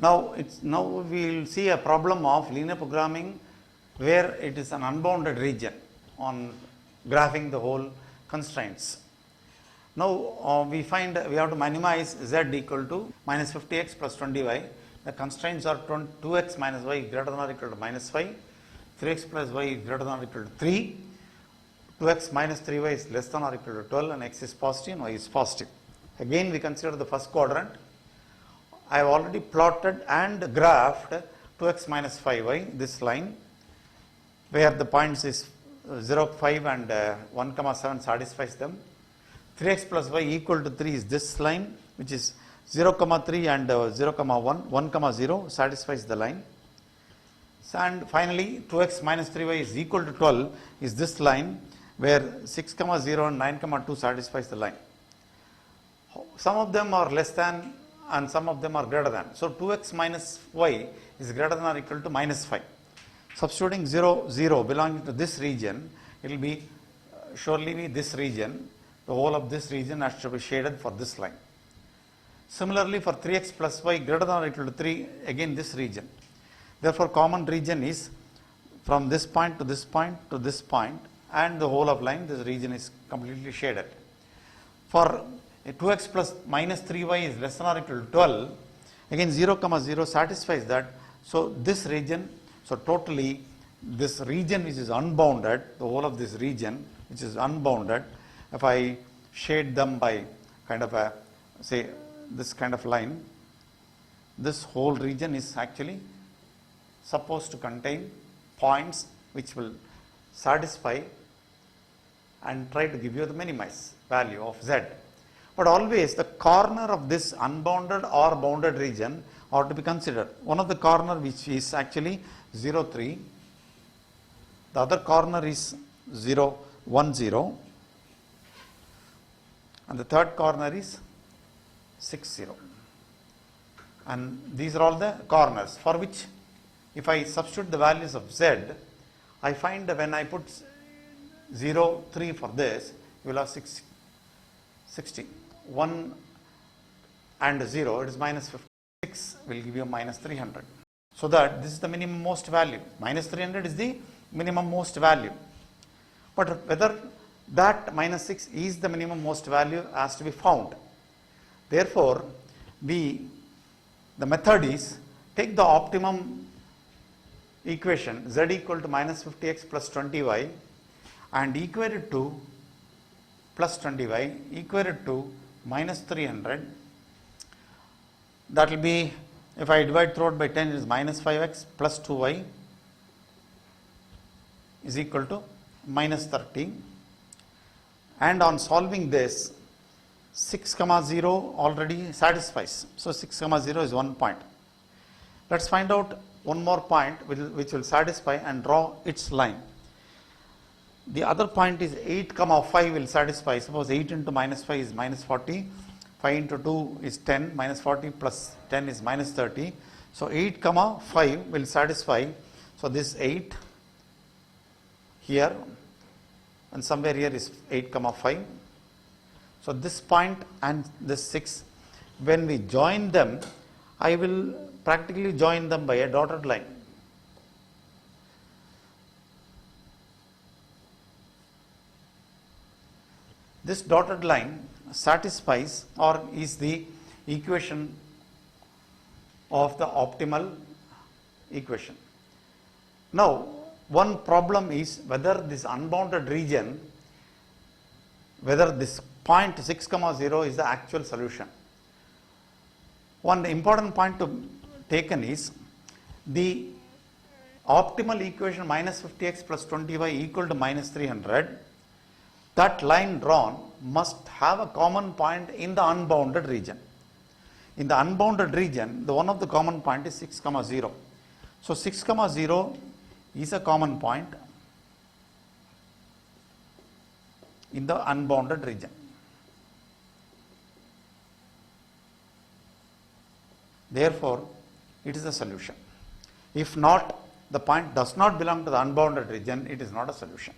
Now we will see a problem of linear programming where it is an unbounded region on graphing the whole constraints. Now we have to minimize z equal to minus 50x plus 20y. The constraints are 2x minus y greater than or equal to minus 5, 3x plus y greater than or equal to 3, 2x minus 3y is less than or equal to 12, and x is positive and y is positive. Again we consider the first quadrant. I have already plotted and graphed 2x minus 5y, this line, where the points is 0, 5 and 1, 7 satisfies them. 3x plus y equal to 3 is this line, which is 0, 3 and 0, 1, 1, 0 satisfies the line. And finally, 2x minus 3y is equal to 12 is this line, where 6, 0 and 9, 2 satisfies the line. Some of them are less than and some of them are greater than. So 2x minus y is greater than or equal to minus 5. Substituting 0, 0 belonging to this region, it will be surely be this region. The whole of this region has to be shaded for this line. Similarly, for 3x plus y greater than or equal to 3, again this region. Therefore, common region is from this point to this point to this point, and the whole of line, this region is completely shaded. For 2x plus minus 3y is less than or equal to 12, again 0, 0 satisfies that. So this region, so totally this region which is unbounded, the whole of this region which is unbounded, if I shade them by kind of a, say, this kind of line, this whole region is actually supposed to contain points which will satisfy and try to give you the minimized value of z. But always the corner of this unbounded or bounded region ought to be considered. One of the corner which is actually 0, 3, the other corner is 0, 1, 0, and the third corner is 6, 0. And these are all the corners for which if I substitute the values of z, I find that when I put 0, 3 for this, you will have 60. 1 and 0, it is minus 56 will give you minus 300. So that this is the minimum most value. Minus 300 is the minimum most value. But whether that minus 6 is the minimum most value has to be found. Therefore, the method is take the optimum equation z equal to minus 50x plus 20y and equate it to plus 20y, equate it to minus 300. That will be, if I divide throughout by 10, it is minus 5x plus 2y is equal to minus 30. And on solving this, 6, 0 already satisfies. So 6, 0 is one point. Let's find out one more point which will satisfy and draw its line. The other point is 8, 5 will satisfy. Suppose 8 into minus 5 is minus 40. 5 into 2 is 10. Minus 40 plus 10 is minus 30. So 8, 5 will satisfy. So this 8 here and somewhere here is 8, 5. So this point and this 6, when we join them, I will practically join them by a dotted line. This dotted line satisfies or is the equation of the optimal equation. Now, one problem is whether this unbounded region, whether this point 6, 0 is the actual solution. One important point to taken is the optimal equation minus 50x plus 20y equal to minus 300. That line drawn must have a common point in the unbounded region. In the unbounded region, the one of the common point is 6, 0. So 6, 0 is a common point in the unbounded region. Therefore, it is a solution. If not, the point does not belong to the unbounded region, it is not a solution.